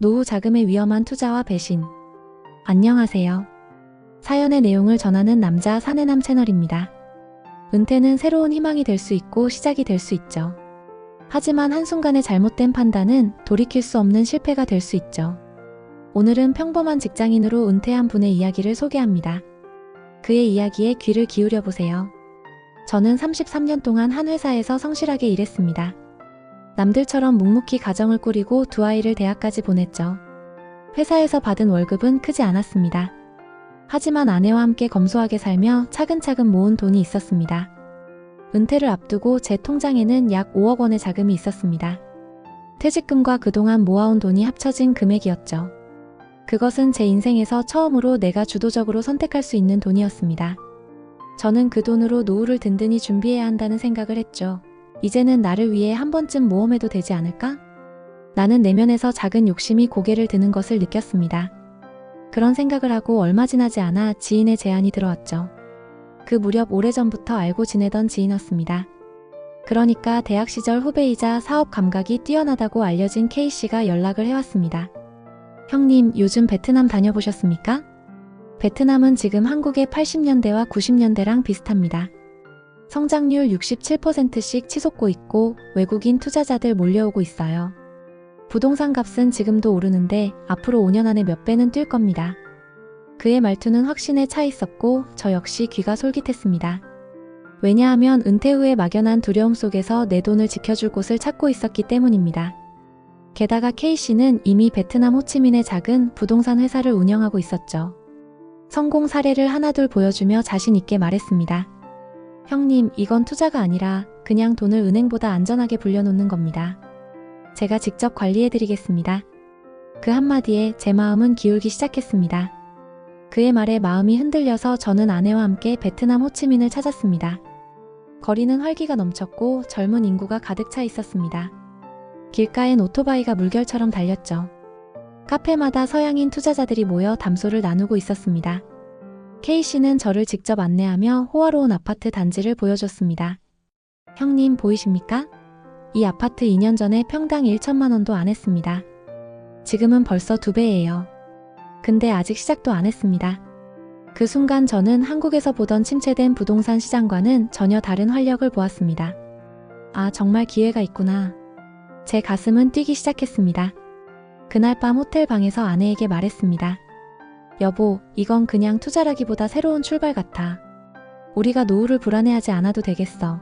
노후 자금의 위험한 투자와 배신. 안녕하세요. 사연의 내용을 전하는 남자 사내남 채널입니다. 은퇴는 새로운 희망이 될 수 있고 시작이 될 수 있죠. 하지만 한순간의 잘못된 판단은 돌이킬 수 없는 실패가 될 수 있죠. 오늘은 평범한 직장인으로 은퇴한 분의 이야기를 소개합니다. 그의 이야기에 귀를 기울여 보세요. 저는 33년 동안 한 회사에서 성실하게 일했습니다. 남들처럼 묵묵히 가정을 꾸리고 두 아이를 대학까지 보냈죠. 회사에서 받은 월급은 크지 않았습니다. 하지만 아내와 함께 검소하게 살며 차근차근 모은 돈이 있었습니다. 은퇴를 앞두고 제 통장에는 약 5억 원의 자금이 있었습니다. 퇴직금과 그동안 모아온 돈이 합쳐진 금액이었죠. 그것은 제 인생에서 처음으로 내가 주도적으로 선택할 수 있는 돈이었습니다. 저는 그 돈으로 노후를 든든히 준비해야 한다는 생각을 했죠. 이제는 나를 위해 한 번쯤 모험해도 되지 않을까? 나는 내면에서 작은 욕심이 고개를 드는 것을 느꼈습니다. 그런 생각을 하고 얼마 지나지 않아 지인의 제안이 들어왔죠. 그 무렵 오래전부터 알고 지내던 지인이었습니다. 그러니까 대학 시절 후배이자 사업 감각이 뛰어나다고 알려진 K씨가 연락을 해왔습니다. 형님, 요즘 베트남 다녀보셨습니까? 베트남은 지금 한국의 80년대와 90년대랑 비슷합니다. 성장률 67%씩 치솟고 있고 외국인 투자자들 몰려오고 있어요. 부동산 값은 지금도 오르는데 앞으로 5년 안에 몇 배는 뛸 겁니다. 그의 말투는 확신에 차 있었고 저 역시 귀가 솔깃했습니다. 왜냐하면 은퇴 후에 막연한 두려움 속에서 내 돈을 지켜줄 곳을 찾고 있었기 때문입니다. 게다가 K씨는 이미 베트남 호치민의 작은 부동산 회사를 운영하고 있었죠. 성공 사례를 하나둘 보여주며 자신 있게 말했습니다. 형님, 이건 투자가 아니라 그냥 돈을 은행보다 안전하게 불려놓는 겁니다. 제가 직접 관리해드리겠습니다. 그 한마디에 제 마음은 기울기 시작했습니다. 그의 말에 마음이 흔들려서 저는 아내와 함께 베트남 호치민을 찾았습니다. 거리는 활기가 넘쳤고 젊은 인구가 가득 차 있었습니다. 길가엔 오토바이가 물결처럼 달렸죠. 카페마다 서양인 투자자들이 모여 담소를 나누고 있었습니다. K씨는 저를 직접 안내하며 호화로운 아파트 단지를 보여줬습니다. 형님, 보이십니까? 이 아파트 2년 전에 평당 1천만 원도 안 했습니다. 지금은 벌써 2배예요. 근데 아직 시작도 안 했습니다. 그 순간 저는 한국에서 보던 침체된 부동산 시장과는 전혀 다른 활력을 보았습니다. 아, 정말 기회가 있구나. 제 가슴은 뛰기 시작했습니다. 그날 밤 호텔 방에서 아내에게 말했습니다. 여보, 이건 그냥 투자라기보다 새로운 출발 같아. 우리가 노후를 불안해하지 않아도 되겠어.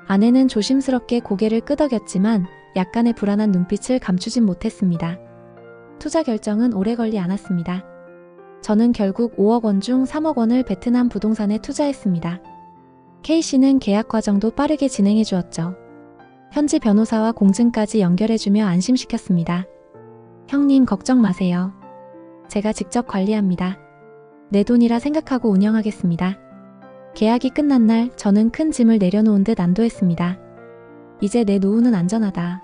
아내는 조심스럽게 고개를 끄덕였지만 약간의 불안한 눈빛을 감추진 못했습니다. 투자 결정은 오래 걸리 않았습니다. 저는 결국 5억 원 중 3억 원을 베트남 부동산에 투자했습니다. K씨는 계약 과정도 빠르게 진행해 주었죠. 현지 변호사와 공증까지 연결해주며 안심시켰습니다. 형님, 걱정 마세요. 제가 직접 관리합니다. 내 돈이라 생각하고 운영하겠습니다. 계약이 끝난 날 저는 큰 짐을 내려놓은 듯 안도했습니다. 이제 내 노후는 안전하다.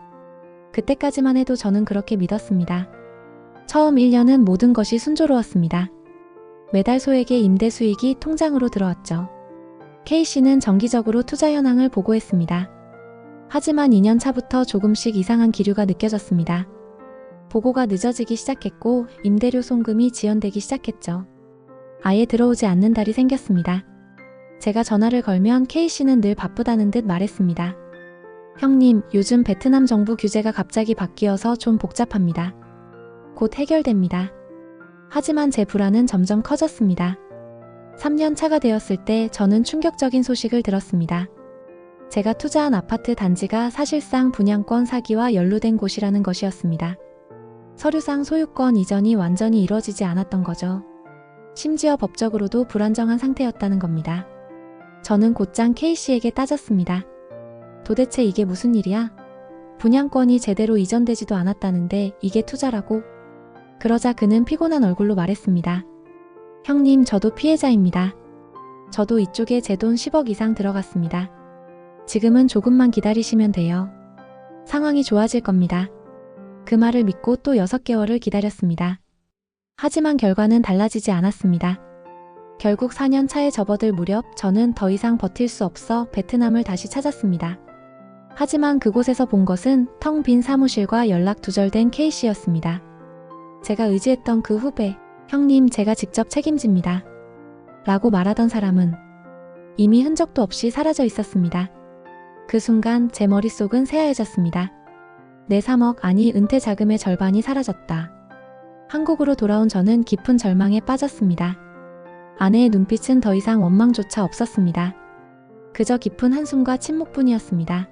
그때까지만 해도 저는 그렇게 믿었습니다. 처음 1년은 모든 것이 순조로웠습니다. 매달 소액의 임대 수익이 통장으로 들어왔죠. K씨는 정기적으로 투자 현황을 보고했습니다. 하지만 2년 차부터 조금씩 이상한 기류가 느껴졌습니다. 보고가 늦어지기 시작했고 임대료 송금이 지연되기 시작했죠. 아예 들어오지 않는 달이 생겼습니다. 제가 전화를 걸면 K씨는 늘 바쁘다는 듯 말했습니다. 형님, 요즘 베트남 정부 규제가 갑자기 바뀌어서 좀 복잡합니다. 곧 해결됩니다. 하지만 제 불안은 점점 커졌습니다. 3년 차가 되었을 때 저는 충격적인 소식을 들었습니다. 제가 투자한 아파트 단지가 사실상 분양권 사기와 연루된 곳이라는 것이었습니다. 서류상 소유권 이전이 완전히 이루어지지 않았던 거죠. 심지어 법적으로도 불안정한 상태였다는 겁니다. 저는 곧장 K씨에게 따졌습니다. 도대체 이게 무슨 일이야? 분양권이 제대로 이전되지도 않았다는데 이게 투자라고? 그러자 그는 피곤한 얼굴로 말했습니다. 형님, 저도 피해자입니다. 저도 이쪽에 제 돈 10억 이상 들어갔습니다. 지금은 조금만 기다리시면 돼요. 상황이 좋아질 겁니다. 그 말을 믿고 또 6개월을 기다렸습니다. 하지만 결과는 달라지지 않았습니다. 결국 4년 차에 접어들 무렵 저는 더 이상 버틸 수 없어 베트남을 다시 찾았습니다. 하지만 그곳에서 본 것은 텅 빈 사무실과 연락 두절된 K씨였습니다. 제가 의지했던 그 후배, 형님 제가 직접 책임집니다. 라고 말하던 사람은 이미 흔적도 없이 사라져 있었습니다. 그 순간 제 머릿속은 새하얘졌습니다. 내 3억 아니 은퇴 자금의 절반이 사라졌다. 한국으로 돌아온 저는 깊은 절망에 빠졌습니다. 아내의 눈빛은 더 이상 원망조차 없었습니다. 그저 깊은 한숨과 침묵뿐이었습니다.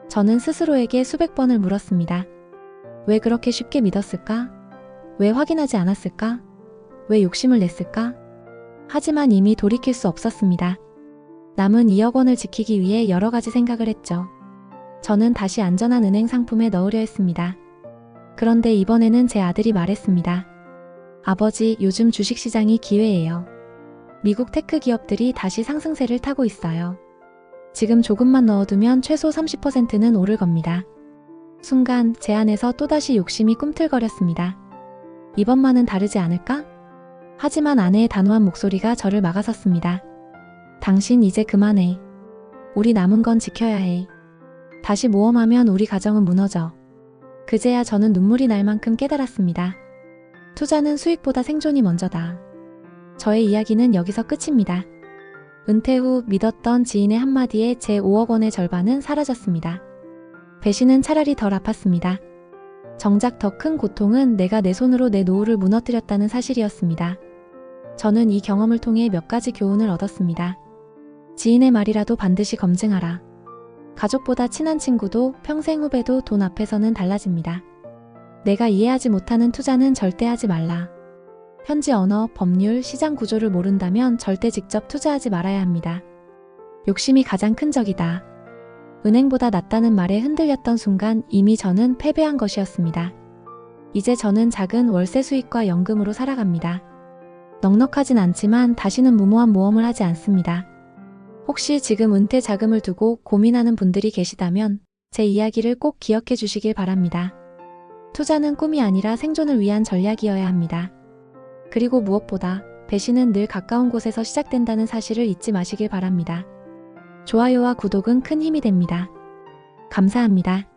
저는 스스로에게 수백 번을 물었습니다. 왜 그렇게 쉽게 믿었을까? 왜 확인하지 않았을까? 왜 욕심을 냈을까? 하지만 이미 돌이킬 수 없었습니다. 남은 2억 원을 지키기 위해 여러 가지 생각을 했죠. 저는 다시 안전한 은행 상품에 넣으려 했습니다. 그런데 이번에는 제 아들이 말했습니다. 아버지, 요즘 주식시장이 기회예요. 미국 테크 기업들이 다시 상승세를 타고 있어요. 지금 조금만 넣어두면 최소 30%는 오를 겁니다. 순간 제 안에서 또다시 욕심이 꿈틀거렸습니다. 이번만은 다르지 않을까? 하지만 아내의 단호한 목소리가 저를 막아섰습니다. 당신 이제 그만해. 우리 남은 건 지켜야 해. 다시 모험하면 우리 가정은 무너져. 그제야 저는 눈물이 날 만큼 깨달았습니다. 투자는 수익보다 생존이 먼저다. 저의 이야기는 여기서 끝입니다. 은퇴 후 믿었던 지인의 한마디에 제 5억 원의 절반은 사라졌습니다. 배신은 차라리 덜 아팠습니다. 정작 더 큰 고통은 내가 내 손으로 내 노후를 무너뜨렸다는 사실이었습니다. 저는 이 경험을 통해 몇 가지 교훈을 얻었습니다. 지인의 말이라도 반드시 검증하라. 가족보다 친한 친구도 평생 후배도 돈 앞에서는 달라집니다. 내가 이해하지 못하는 투자는 절대 하지 말라. 현지 언어, 법률, 시장 구조를 모른다면 절대 직접 투자하지 말아야 합니다. 욕심이 가장 큰 적이다. 은행보다 낫다는 말에 흔들렸던 순간 이미 저는 패배한 것이었습니다. 이제 저는 작은 월세 수익과 연금으로 살아갑니다. 넉넉하진 않지만 다시는 무모한 모험을 하지 않습니다. 혹시 지금 은퇴 자금을 두고 고민하는 분들이 계시다면 제 이야기를 꼭 기억해 주시길 바랍니다. 투자는 꿈이 아니라 생존을 위한 전략이어야 합니다. 그리고 무엇보다 배신은 늘 가까운 곳에서 시작된다는 사실을 잊지 마시길 바랍니다. 좋아요와 구독은 큰 힘이 됩니다. 감사합니다.